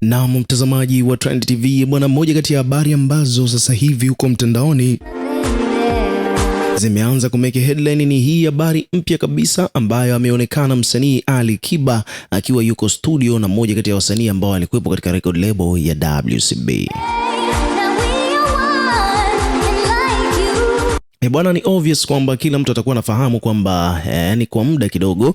Na mtazamaji wa Trend TV bwana, mmoja kati ya habari ambazo sasa hivi huko mtandaoni zimeanza kumeke headline ni hii habari mpya kabisa ambayo ameonekana msanii Ali Kiba akiwa yuko studio na mmoja kati ya wasanii ambao alikuwepo katika record label ya WCB. Bwana, ni obvious kwamba kila mtu atakuwa anafahamu kwamba ni kwa muda kidogo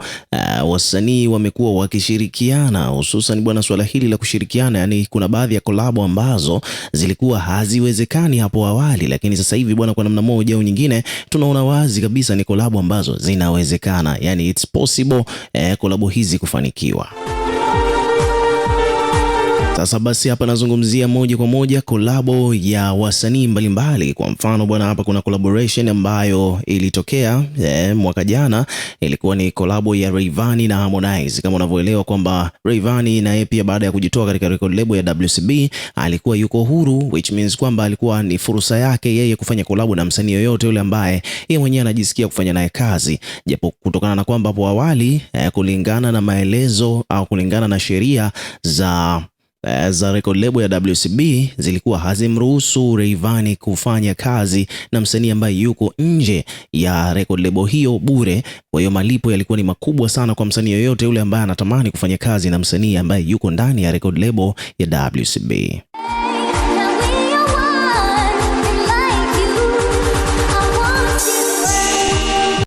wasanii wamekuwa wakishirikiana, hususan bwana swala hili la kushirikiana, yani kuna baadhi ya kolabo ambazo zilikuwa haziwezekani hapo awali, lakini sasa hivi bwana, kwa namna moja au nyingine tunaona wazi kabisa ni kolabo ambazo zinawezekana, yani it's possible kolabo hizi kufanikiwa. Sasa basi hapa nazungumzia moja kwa moja kolabo ya wasanii mbalimbali. Kwa mfano bwana, hapa kuna collaboration ambayo ilitokea mwaka jana, ilikuwa ni kolabo ya Rayvanny na Harmonize. Kama unavyoelewa kwamba Rayvanny na yeye pia baada ya kujitoa katika record label ya WCB alikuwa yuko huru, which means kwamba alikuwa ni fursa yake yeye kufanya kolabo na msanii yoyote yule ambaye yeye mwenyewe anajisikia kufanya naye kazi, japo kutokana na kwamba hapo awali kulingana na maelezo au kulingana na sheria za record label ya WCB zilikuwa hazimruhusu Rayvanny kufanya kazi na msanii ambaye yuko nje ya record label hiyo bure. Kwa hiyo malipo yalikuwa ni makubwa sana kwa msanii yoyote yule ambaye anatamani kufanya kazi na msanii ambaye yuko ndani ya record label ya WCB.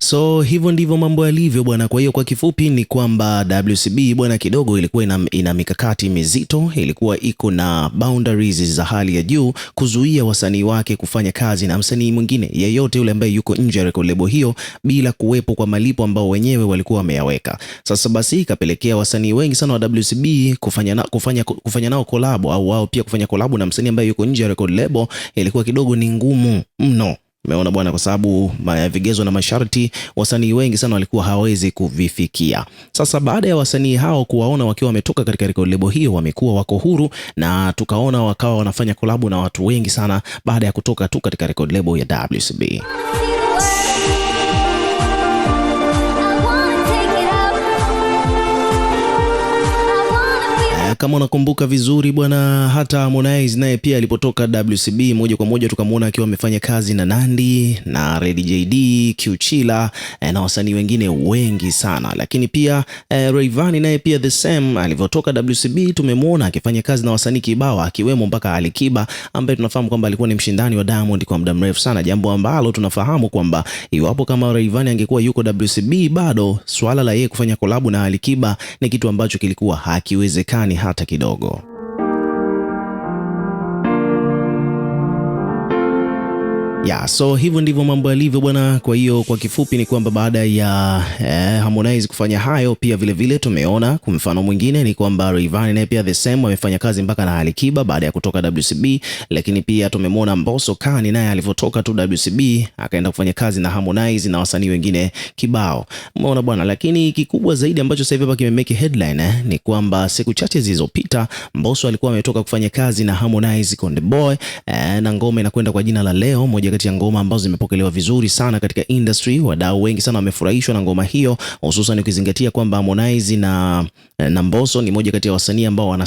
So hivyo ndivyo mambo yalivyo bwana. Kwa hiyo kwa kifupi ni kwamba WCB bwana kidogo ilikuwa ina mikakati mizito, ilikuwa iko na boundaries za hali ya juu kuzuia wasanii wake kufanya kazi na msanii mwingine yeyote yule ambaye yuko nje ya record label hiyo bila kuwepo kwa malipo ambao wenyewe walikuwa wameyaweka. Sasa basi ikapelekea wasanii wengi sana wa WCB kufanya nao collab, au wao pia kufanya collab na msanii ambaye yuko nje ya record label ilikuwa kidogo ni ngumu mno. Umeona bwana, kwa sababu vigezo na masharti wasanii wengi sana walikuwa hawezi kuvifikia. Sasa baada ya wasanii hao kuwaona wakiwa wametoka katika record label hiyo, wamekuwa wako huru na tukaona wakawa wanafanya collab na watu wengi sana baada ya kutoka tu katika record label ya WCB. Kama unakumbuka vizuri bwana, hata Harmonize naye pia alipotoka WCB moja kwa moja tukamwona akiwa amefanya kazi na Nandy na Lady JD, Q Chilla na wasanii wengine wengi sana. Lakini pia Rayvanny naye pia the same, alivyotoka WCB tumemwona akifanya kazi na wasanii kibao akiwemo mpaka Ali Kiba ambaye tunafahamu kwamba alikuwa ni mshindani wa Diamond kwa muda mrefu sana, jambo ambalo tunafahamu kwamba iwapo kama Rayvanny angekuwa yuko WCB bado swala la yeye kufanya collab na Ali Kiba ni kitu ambacho kilikuwa hakiwezekani hata kidogo. So hivyo ndivyo mambo yalivyo bwana. Kwa hiyo kwa kifupi ni kwamba baada ya Harmonize kufanya hayo, pia vile vile tumeona kwa mfano mwingine ni kwamba Rayvanny naye pia the same amefanya kazi mpaka na Ali Kiba baada ya kutoka WCB. Lakini pia tumemwona Mbosso Kani naye alivyotoka tu WCB akaenda kufanya kazi na Harmonize na wasanii wengine kibao. Umeona bwana, lakini kikubwa zaidi ambacho sasa hivi hapa kimemeke headline ni kwamba siku chache zilizopita Mbosso alikuwa ametoka kufanya kazi na Harmonize Konde Boy na ngoma inakwenda kwa jina la Leo, moja kati ya ngoma ambazo zimepokelewa vizuri sana katika industry. Wadau wengi sana wamefurahishwa na ngoma hiyo, hususan ukizingatia kwamba Harmonize na Mbosso ni moja kati ya wasanii ambao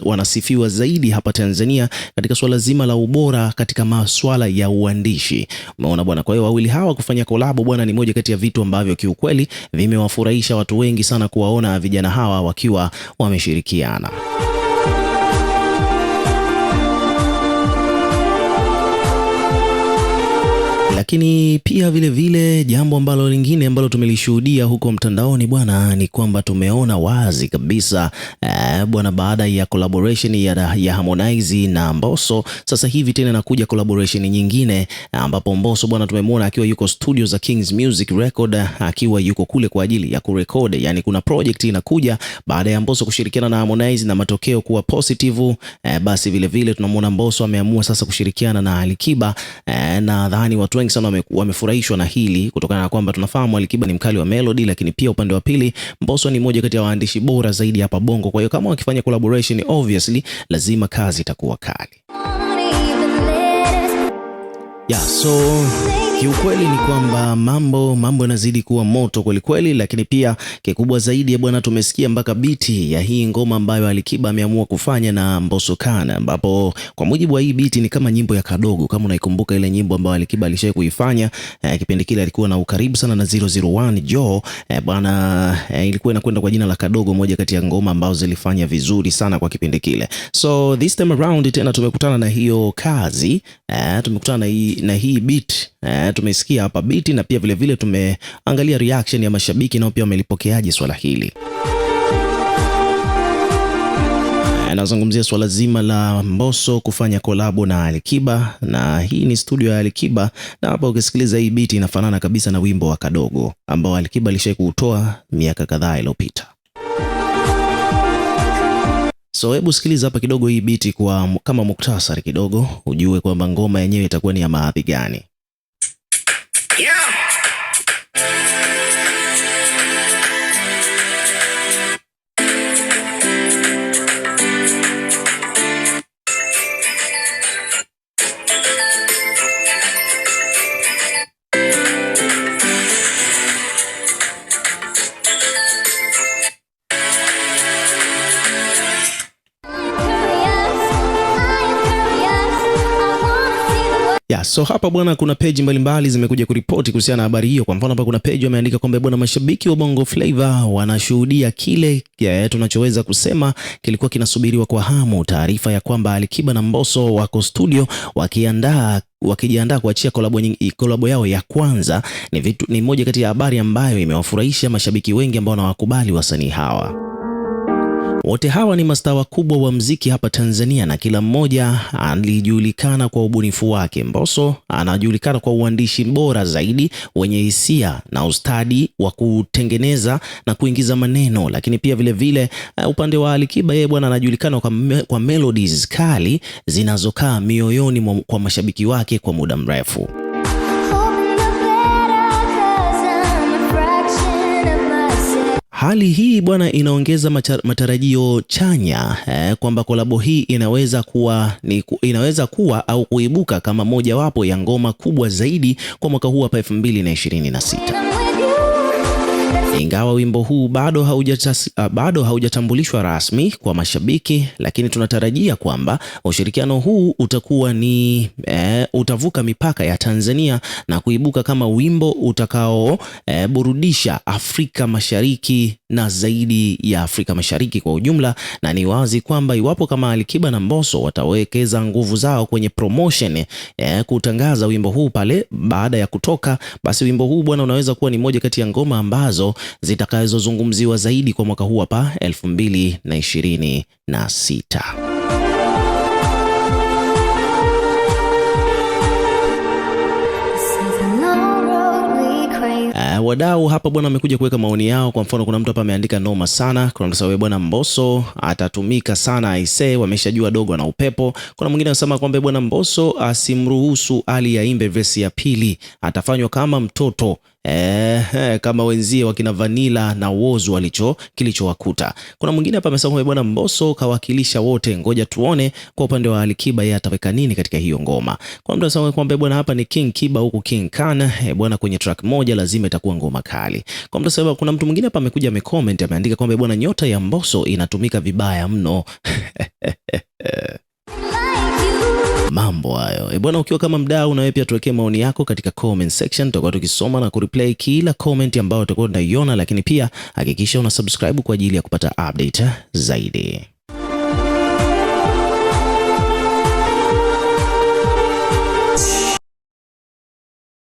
wanasifiwa zaidi hapa Tanzania katika swala zima la ubora katika masuala ya uandishi. Umeona bwana, kwa hiyo wawili hawa kufanya collab bwana ni moja kati ya vitu ambavyo kiukweli vimewafurahisha watu wengi sana kuwaona vijana hawa wakiwa wameshirikiana. Lakini pia vile vile jambo ambalo lingine ambalo tumelishuhudia huko mtandaoni bwana ni kwamba tumeona wazi kabisa bwana, baada ya collaboration ya Harmonize na Mbosso, sasa hivi tena nakuja collaboration nyingine ambapo Mbosso bwana tumemwona akiwa yuko studio za Kings Music Record akiwa yuko kule kwa ajili ya kurekodi. Yani kuna project inakuja baada ya Mbosso kushirikiana na Harmonize na matokeo kuwa positive. Basi vile vile tunamwona Mbosso ameamua sasa kushirikiana na Ali Kiba na nadhani watu wengi sana wamefurahishwa na hili kutokana na kwamba tunafahamu Ali Kiba ni mkali wa melody, lakini pia upande wa pili Mbosso ni moja kati ya waandishi bora zaidi hapa Bongo. Kwa hiyo kama wakifanya collaboration obviously lazima kazi itakuwa kali. So Kiukweli ni kwamba mambo yanazidi kuwa moto kweli kweli, lakini pia kikubwa zaidi bwana, tumesikia mpaka biti ya hii ngoma ambayo Alikiba ameamua kufanya na Mbosso Khan, ambapo kwa mujibu wa hii biti ni kama nyimbo ya Kadogo. Kama unaikumbuka ile nyimbo ambayo Alikiba alishawahi kuifanya kipindi kile, alikuwa na ukaribu sana na 001 Joe bwana, ilikuwa inakwenda kwa jina la Kadogo, moja kati ya ngoma ambazo zilifanya vizuri sana kwa kipindi kile. So this time around tena tumekutana na hiyo kazi, tumekutana na hii beat. Tumesikia hapa beat na pia vile vile tumeangalia reaction ya mashabiki nao pia wamelipokeaje swala hili. Nazungumzia swala zima la Mbosso kufanya kolabo na Alikiba, na hii ni studio ya Alikiba, na hapa ukisikiliza hii beat inafanana kabisa na wimbo wa Kadogo ambao Alikiba alishawahi kuutoa miaka kadhaa iliyopita. So hebu sikiliza hapa kidogo hii beat kwa kama muktasari kidogo, ujue kwamba ngoma yenyewe itakuwa ni ya maadhi gani. So hapa bwana, kuna page mbalimbali zimekuja kuripoti kuhusiana na habari hiyo. Kwa mfano hapa kuna page wameandika kwamba bwana, mashabiki wa Bongo Flava wanashuhudia kile tunachoweza kusema kilikuwa kinasubiriwa kwa hamu, taarifa ya kwamba Alikiba na Mbosso wako studio wakijiandaa kuachia kolabo yao ya kwanza. Ni moja kati ya habari ambayo imewafurahisha mashabiki wengi ambao wanawakubali wasanii hawa. Wote hawa ni mastaa wakubwa wa muziki hapa Tanzania na kila mmoja alijulikana kwa ubunifu wake. Mbosso anajulikana kwa uandishi bora zaidi wenye hisia na ustadi wa kutengeneza na kuingiza maneno, lakini pia vile vile upande wa Alikiba, yeye bwana anajulikana kwa melodies kali zinazokaa mioyoni kwa mashabiki wake kwa muda mrefu. Hali hii bwana inaongeza matarajio chanya kwamba kolabo hii inaweza kuwa au kuibuka kama mojawapo ya ngoma kubwa zaidi kwa mwaka huu hapa 2026. Ingawa wimbo huu bado haujatambulishwa rasmi kwa mashabiki, lakini tunatarajia kwamba ushirikiano huu utavuka mipaka ya Tanzania na kuibuka kama wimbo utakao burudisha Afrika Mashariki na zaidi ya Afrika Mashariki kwa ujumla. Na ni wazi kwamba iwapo kama Alikiba na Mbosso watawekeza nguvu zao kwenye promotion kutangaza wimbo huu pale baada ya kutoka, basi wimbo huu bwana unaweza kuwa ni moja kati ya ngoma ambazo zitakazozungumziwa zaidi kwa mwaka huu hapa 2026. Wadau hapa bwana wamekuja kuweka maoni yao. Kwa mfano kuna mtu hapa ameandika noma sana. Kuna mtu sawa bwana, Mbosso atatumika sana aisee, wameshajua dogo na upepo. Kuna mwingine anasema kwamba bwana Mbosso asimruhusu Ali aimbe verse ya pili, atafanywa kama mtoto kama wenzie wakina Vanilla na Wozu kilichowakuta. Kuna mwingine hapa amesema bwana Mbosso kawakilisha wote, ngoja tuone kwa upande wa Alikiba yeye ataweka nini katika hiyo ngoma. Kwa mtu anasema kwamba bwana hapa ni King Kiba huku King Khan bwana, kwenye track moja lazima itakuwa ngoma kali. Kwa mtu anasema, kuna mtu mwingine hapa amekuja amecomment ameandika kwamba bwana nyota ya Mbosso inatumika vibaya mno. Mambo hayo bwana, ukiwa kama mdau na wewe pia tuwekee maoni yako katika comment section, tutakuwa tukisoma na kureplay kila comment ambayo utakuwa unaiona, lakini pia hakikisha una subscribe kwa ajili ya kupata update zaidi.